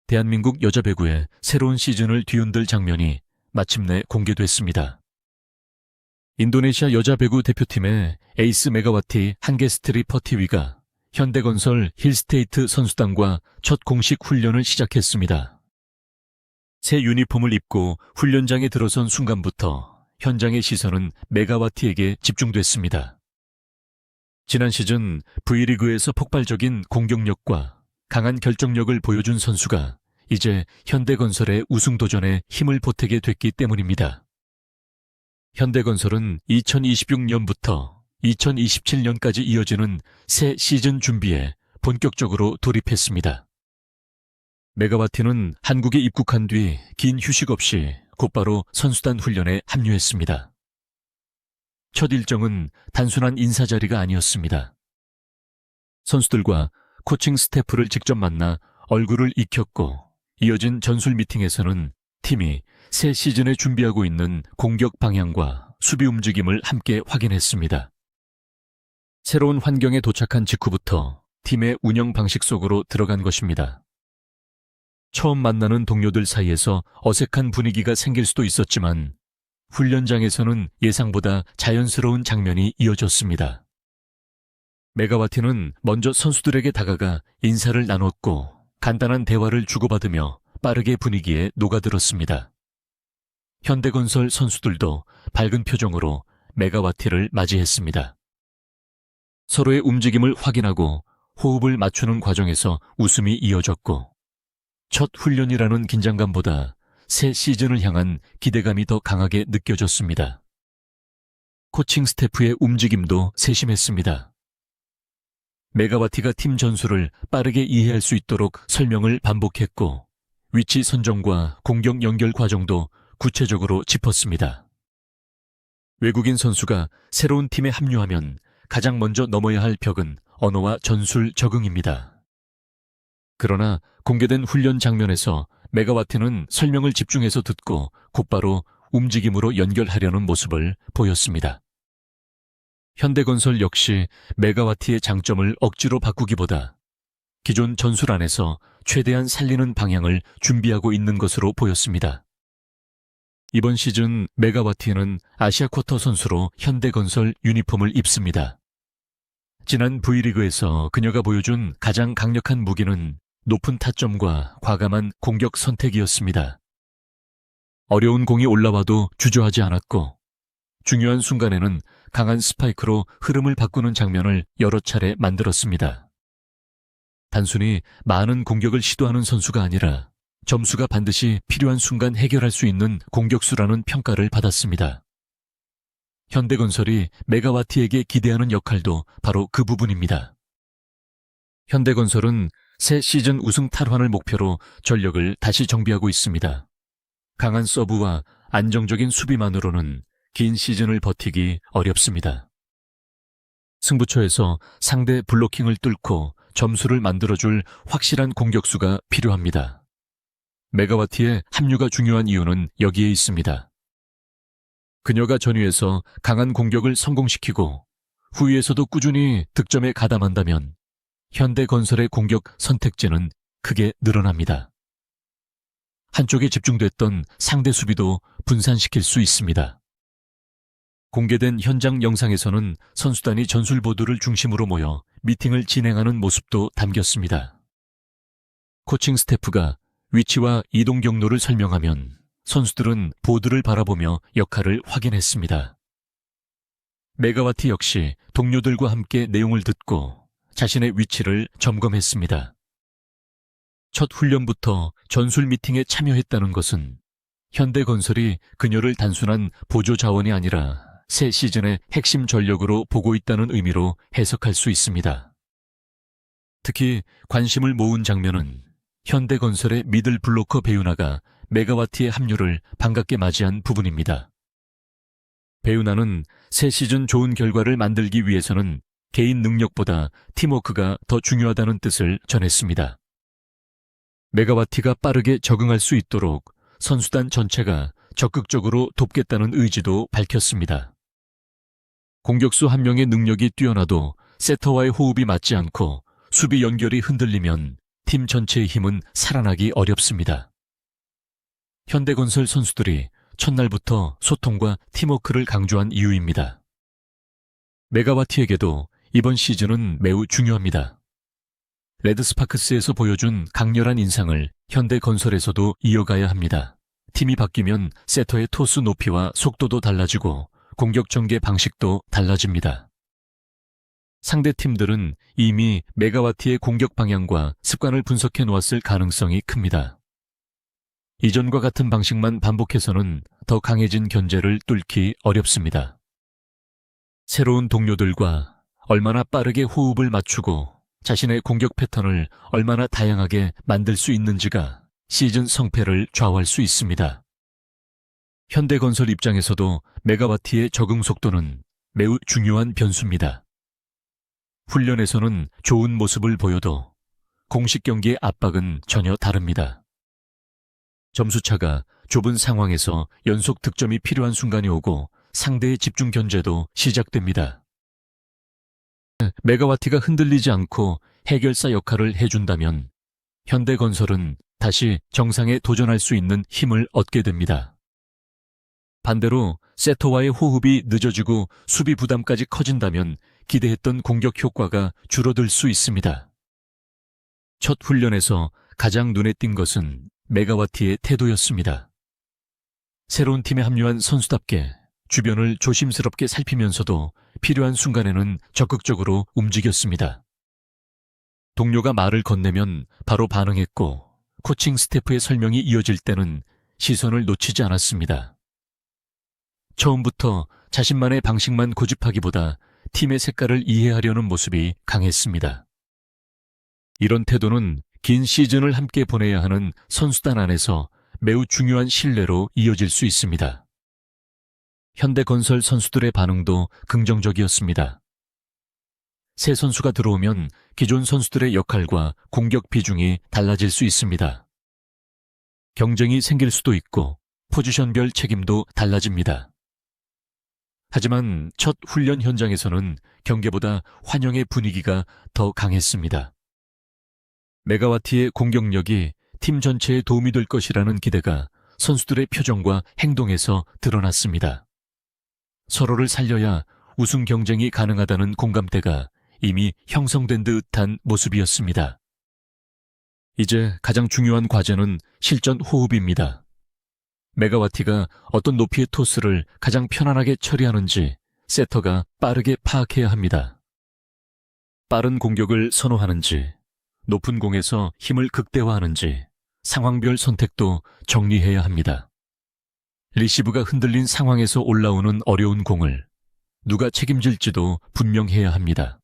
대한민국 여자 배구의 새로운 시즌을 뒤흔들 장면이 마침내 공개됐습니다. 인도네시아 여자 배구 대표팀의 에이스 메가와티 한게스트리 퍼티위가 현대건설 힐스테이트 선수단과 첫 공식 훈련을 시작했습니다. 새 유니폼을 입고 훈련장에 들어선 순간부터 현장의 시선은 메가와티에게 집중됐습니다. 지난 시즌 V리그에서 폭발적인 공격력과 강한 결정력을 보여준 선수가 이제 현대건설의 우승 도전에 힘을 보태게 됐기 때문입니다. 현대건설은 2026년부터 2027년까지 이어지는 새 시즌 준비에 본격적으로 돌입했습니다. 메가와티는 한국에 입국한 뒤 긴 휴식 없이 곧바로 선수단 훈련에 합류했습니다. 첫 일정은 단순한 인사자리가 아니었습니다. 선수들과 코칭 스태프를 직접 만나 얼굴을 익혔고 이어진 전술 미팅에서는 팀이 새 시즌에 준비하고 있는 공격 방향과 수비 움직임을 함께 확인했습니다. 새로운 환경에 도착한 직후부터 팀의 운영 방식 속으로 들어간 것입니다. 처음 만나는 동료들 사이에서 어색한 분위기가 생길 수도 있었지만 훈련장에서는 예상보다 자연스러운 장면이 이어졌습니다. 메가와티는 먼저 선수들에게 다가가 인사를 나눴고 간단한 대화를 주고받으며 빠르게 분위기에 녹아들었습니다. 현대건설 선수들도 밝은 표정으로 메가와티를 맞이했습니다. 서로의 움직임을 확인하고 호흡을 맞추는 과정에서 웃음이 이어졌고 첫 훈련이라는 긴장감보다 새 시즌을 향한 기대감이 더 강하게 느껴졌습니다. 코칭 스태프의 움직임도 세심했습니다. 메가와티가 팀 전술을 빠르게 이해할 수 있도록 설명을 반복했고 위치 선정과 공격 연결 과정도 구체적으로 짚었습니다. 외국인 선수가 새로운 팀에 합류하면 가장 먼저 넘어야 할 벽은 언어와 전술 적응입니다. 그러나 공개된 훈련 장면에서 메가와티는 설명을 집중해서 듣고 곧바로 움직임으로 연결하려는 모습을 보였습니다. 현대건설 역시 메가와티의 장점을 억지로 바꾸기보다 기존 전술 안에서 최대한 살리는 방향을 준비하고 있는 것으로 보였습니다. 이번 시즌 메가와티는 아시아 쿼터 선수로 현대건설 유니폼을 입습니다. 지난 V리그에서 그녀가 보여준 가장 강력한 무기는 높은 타점과 과감한 공격 선택이었습니다. 어려운 공이 올라와도 주저하지 않았고 중요한 순간에는 강한 스파이크로 흐름을 바꾸는 장면을 여러 차례 만들었습니다. 단순히 많은 공격을 시도하는 선수가 아니라 점수가 반드시 필요한 순간 해결할 수 있는 공격수라는 평가를 받았습니다. 현대건설이 메가와티에게 기대하는 역할도 바로 그 부분입니다. 현대건설은 새 시즌 우승 탈환을 목표로 전력을 다시 정비하고 있습니다. 강한 서브와 안정적인 수비만으로는 긴 시즌을 버티기 어렵습니다. 승부처에서 상대 블로킹을 뚫고 점수를 만들어줄 확실한 공격수가 필요합니다. 메가와티의 합류가 중요한 이유는 여기에 있습니다. 그녀가 전위에서 강한 공격을 성공시키고 후위에서도 꾸준히 득점에 가담한다면 현대건설의 공격 선택지는 크게 늘어납니다. 한쪽에 집중됐던 상대 수비도 분산시킬 수 있습니다. 공개된 현장 영상에서는 선수단이 전술보드를 중심으로 모여 미팅을 진행하는 모습도 담겼습니다. 코칭 스태프가 위치와 이동 경로를 설명하면 선수들은 보드를 바라보며 역할을 확인했습니다. 메가와티 역시 동료들과 함께 내용을 듣고 자신의 위치를 점검했습니다. 첫 훈련부터 전술 미팅에 참여했다는 것은 현대건설이 그녀를 단순한 보조 자원이 아니라 새 시즌의 핵심 전력으로 보고 있다는 의미로 해석할 수 있습니다. 특히 관심을 모은 장면은 현대건설의 미들 블로커 배우나가 메가와티의 합류를 반갑게 맞이한 부분입니다. 배우나는 새 시즌 좋은 결과를 만들기 위해서는 개인 능력보다 팀워크가 더 중요하다는 뜻을 전했습니다. 메가와티가 빠르게 적응할 수 있도록 선수단 전체가 적극적으로 돕겠다는 의지도 밝혔습니다. 공격수 한 명의 능력이 뛰어나도 세터와의 호흡이 맞지 않고 수비 연결이 흔들리면 팀 전체의 힘은 살아나기 어렵습니다. 현대건설 선수들이 첫날부터 소통과 팀워크를 강조한 이유입니다. 메가와티에게도 이번 시즌은 매우 중요합니다. 레드스파크스에서 보여준 강렬한 인상을 현대건설에서도 이어가야 합니다. 팀이 바뀌면 세터의 토스 높이와 속도도 달라지고 공격 전개 방식도 달라집니다. 상대 팀들은 이미 메가와티의 공격 방향과 습관을 분석해 놓았을 가능성이 큽니다. 이전과 같은 방식만 반복해서는 더 강해진 견제를 뚫기 어렵습니다. 새로운 동료들과 얼마나 빠르게 호흡을 맞추고 자신의 공격 패턴을 얼마나 다양하게 만들 수 있는지가 시즌 성패를 좌우할 수 있습니다. 현대건설 입장에서도 메가와티의 적응 속도는 매우 중요한 변수입니다. 훈련에서는 좋은 모습을 보여도 공식 경기의 압박은 전혀 다릅니다. 점수차가 좁은 상황에서 연속 득점이 필요한 순간이 오고 상대의 집중 견제도 시작됩니다. 메가와티가 흔들리지 않고 해결사 역할을 해준다면 현대건설은 다시 정상에 도전할 수 있는 힘을 얻게 됩니다. 반대로 세터와의 호흡이 늦어지고 수비 부담까지 커진다면 기대했던 공격 효과가 줄어들 수 있습니다. 첫 훈련에서 가장 눈에 띈 것은 메가와티의 태도였습니다. 새로운 팀에 합류한 선수답게 주변을 조심스럽게 살피면서도 필요한 순간에는 적극적으로 움직였습니다. 동료가 말을 건네면 바로 반응했고 코칭 스태프의 설명이 이어질 때는 시선을 놓치지 않았습니다. 처음부터 자신만의 방식만 고집하기보다 팀의 색깔을 이해하려는 모습이 강했습니다. 이런 태도는 긴 시즌을 함께 보내야 하는 선수단 안에서 매우 중요한 신뢰로 이어질 수 있습니다. 현대건설 선수들의 반응도 긍정적이었습니다. 새 선수가 들어오면 기존 선수들의 역할과 공격 비중이 달라질 수 있습니다. 경쟁이 생길 수도 있고 포지션별 책임도 달라집니다. 하지만 첫 훈련 현장에서는 경계보다 환영의 분위기가 더 강했습니다. 메가와티의 공격력이 팀 전체에 도움이 될 것이라는 기대가 선수들의 표정과 행동에서 드러났습니다. 서로를 살려야 우승 경쟁이 가능하다는 공감대가 이미 형성된 듯한 모습이었습니다. 이제 가장 중요한 과제는 실전 호흡입니다. 메가와티가 어떤 높이의 토스를 가장 편안하게 처리하는지 세터가 빠르게 파악해야 합니다. 빠른 공격을 선호하는지, 높은 공에서 힘을 극대화하는지 상황별 선택도 정리해야 합니다. 리시브가 흔들린 상황에서 올라오는 어려운 공을 누가 책임질지도 분명해야 합니다.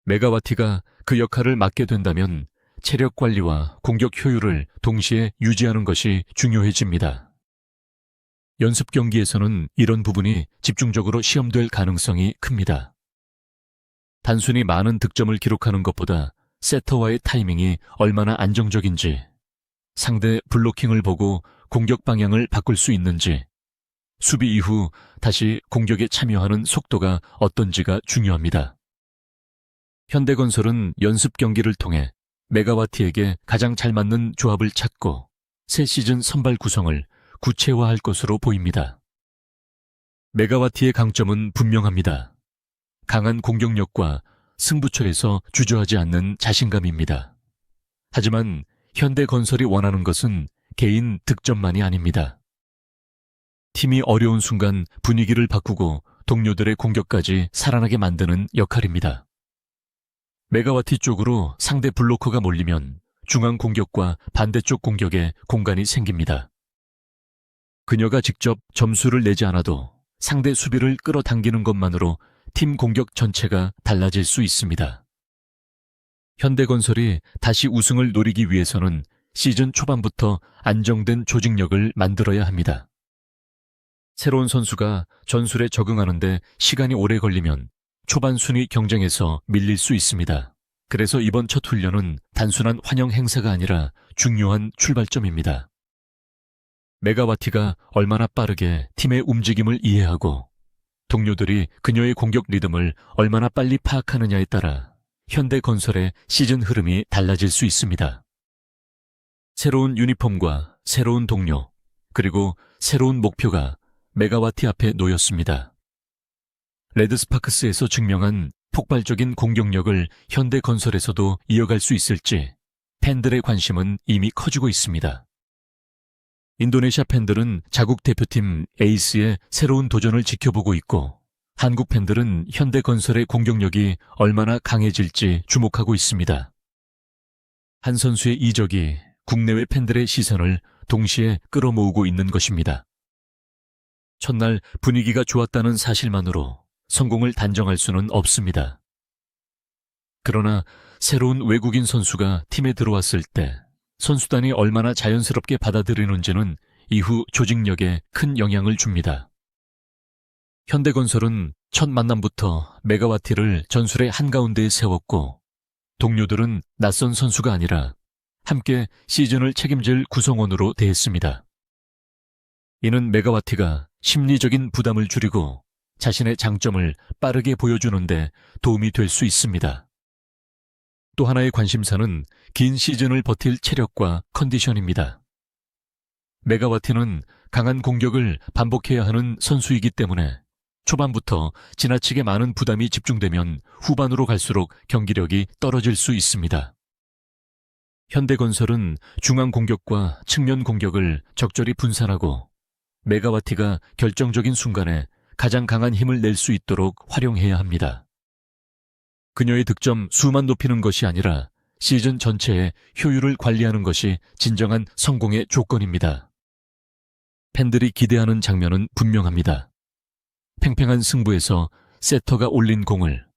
메가와티가 그 역할을 맡게 된다면 체력 관리와 공격 효율을 동시에 유지하는 것이 중요해집니다. 연습 경기에서는 이런 부분이 집중적으로 시험될 가능성이 큽니다. 단순히 많은 득점을 기록하는 것보다 세터와의 타이밍이 얼마나 안정적인지, 상대 블로킹을 보고 공격 방향을 바꿀 수 있는지, 수비 이후 다시 공격에 참여하는 속도가 어떤지가 중요합니다. 현대건설은 연습 경기를 통해 메가와티에게 가장 잘 맞는 조합을 찾고 새 시즌 선발 구성을 구체화할 것으로 보입니다. 메가와티의 강점은 분명합니다. 강한 공격력과 승부처에서 주저하지 않는 자신감입니다. 하지만 현대건설이 원하는 것은 개인 득점만이 아닙니다. 팀이 어려운 순간 분위기를 바꾸고 동료들의 공격까지 살아나게 만드는 역할입니다. 메가와티 쪽으로 상대 블로커가 몰리면 중앙 공격과 반대쪽 공격에 공간이 생깁니다. 그녀가 직접 점수를 내지 않아도 상대 수비를 끌어당기는 것만으로 팀 공격 전체가 달라질 수 있습니다. 현대건설이 다시 우승을 노리기 위해서는 시즌 초반부터 안정된 조직력을 만들어야 합니다. 새로운 선수가 전술에 적응하는데 시간이 오래 걸리면 초반 순위 경쟁에서 밀릴 수 있습니다. 그래서 이번 첫 훈련은 단순한 환영 행사가 아니라 중요한 출발점입니다. 메가와티가 얼마나 빠르게 팀의 움직임을 이해하고 동료들이 그녀의 공격 리듬을 얼마나 빨리 파악하느냐에 따라 현대건설의 시즌 흐름이 달라질 수 있습니다. 새로운 유니폼과 새로운 동료, 그리고 새로운 목표가 메가와티 앞에 놓였습니다. 레드스파크스에서 증명한 폭발적인 공격력을 현대건설에서도 이어갈 수 있을지 팬들의 관심은 이미 커지고 있습니다. 인도네시아 팬들은 자국 대표팀 에이스의 새로운 도전을 지켜보고 있고, 한국 팬들은 현대건설의 공격력이 얼마나 강해질지 주목하고 있습니다. 한 선수의 이적이 국내외 팬들의 시선을 동시에 끌어모으고 있는 것입니다. 첫날 분위기가 좋았다는 사실만으로 성공을 단정할 수는 없습니다. 그러나 새로운 외국인 선수가 팀에 들어왔을 때 선수단이 얼마나 자연스럽게 받아들이는지는 이후 조직력에 큰 영향을 줍니다. 현대건설은 첫 만남부터 메가와티를 전술의 한가운데에 세웠고, 동료들은 낯선 선수가 아니라 함께 시즌을 책임질 구성원으로 대했습니다. 이는 메가와티가 심리적인 부담을 줄이고 자신의 장점을 빠르게 보여주는데 도움이 될 수 있습니다. 또 하나의 관심사는 긴 시즌을 버틸 체력과 컨디션입니다. 메가와티는 강한 공격을 반복해야 하는 선수이기 때문에 초반부터 지나치게 많은 부담이 집중되면 후반으로 갈수록 경기력이 떨어질 수 있습니다. 현대건설은 중앙 공격과 측면 공격을 적절히 분산하고 메가와티가 결정적인 순간에 가장 강한 힘을 낼 수 있도록 활용해야 합니다. 그녀의 득점 수만 높이는 것이 아니라 시즌 전체의 효율을 관리하는 것이 진정한 성공의 조건입니다. 팬들이 기대하는 장면은 분명합니다. 팽팽한 승부에서 세터가 올린 공을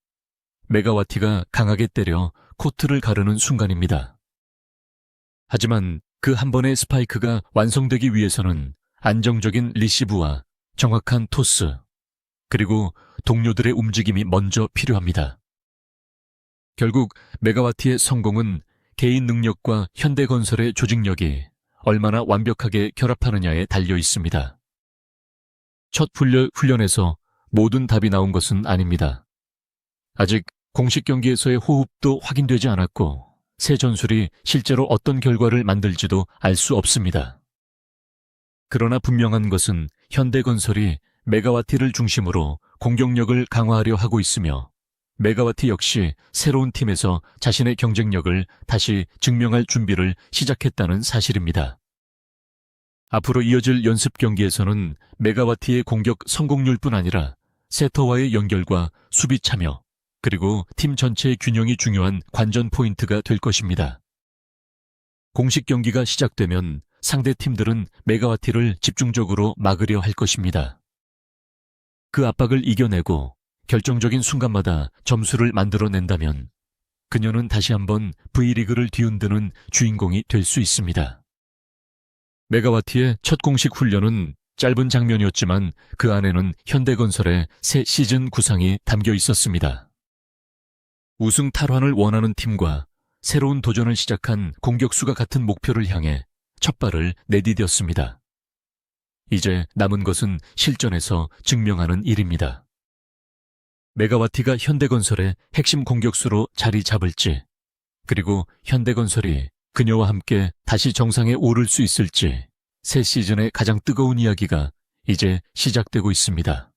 메가와티가 강하게 때려 코트를 가르는 순간입니다. 하지만 그 한 번의 스파이크가 완성되기 위해서는 안정적인 리시브와 정확한 토스, 그리고 동료들의 움직임이 먼저 필요합니다. 결국 메가와티의 성공은 개인 능력과 현대건설의 조직력이 얼마나 완벽하게 결합하느냐에 달려 있습니다. 첫 훈련에서 모든 답이 나온 것은 아닙니다. 아직 공식 경기에서의 호흡도 확인되지 않았고, 새 전술이 실제로 어떤 결과를 만들지도 알 수 없습니다. 그러나 분명한 것은 현대건설이 메가와티를 중심으로 공격력을 강화하려 하고 있으며, 메가와티 역시 새로운 팀에서 자신의 경쟁력을 다시 증명할 준비를 시작했다는 사실입니다. 앞으로 이어질 연습 경기에서는 메가와티의 공격 성공률뿐 아니라 세터와의 연결과 수비 참여, 그리고 팀 전체의 균형이 중요한 관전 포인트가 될 것입니다. 공식 경기가 시작되면 상대 팀들은 메가와티를 집중적으로 막으려 할 것입니다. 그 압박을 이겨내고 결정적인 순간마다 점수를 만들어낸다면 그녀는 다시 한번 V리그를 뒤흔드는 주인공이 될 수 있습니다. 메가와티의 첫 공식 훈련은 짧은 장면이었지만 그 안에는 현대건설의 새 시즌 구상이 담겨 있었습니다. 우승 탈환을 원하는 팀과 새로운 도전을 시작한 공격수가 같은 목표를 향해 첫 발을 내디뎠습니다. 이제 남은 것은 실전에서 증명하는 일입니다. 메가와티가 현대건설의 핵심 공격수로 자리 잡을지, 그리고 현대건설이 그녀와 함께 다시 정상에 오를 수 있을지, 새 시즌의 가장 뜨거운 이야기가 이제 시작되고 있습니다.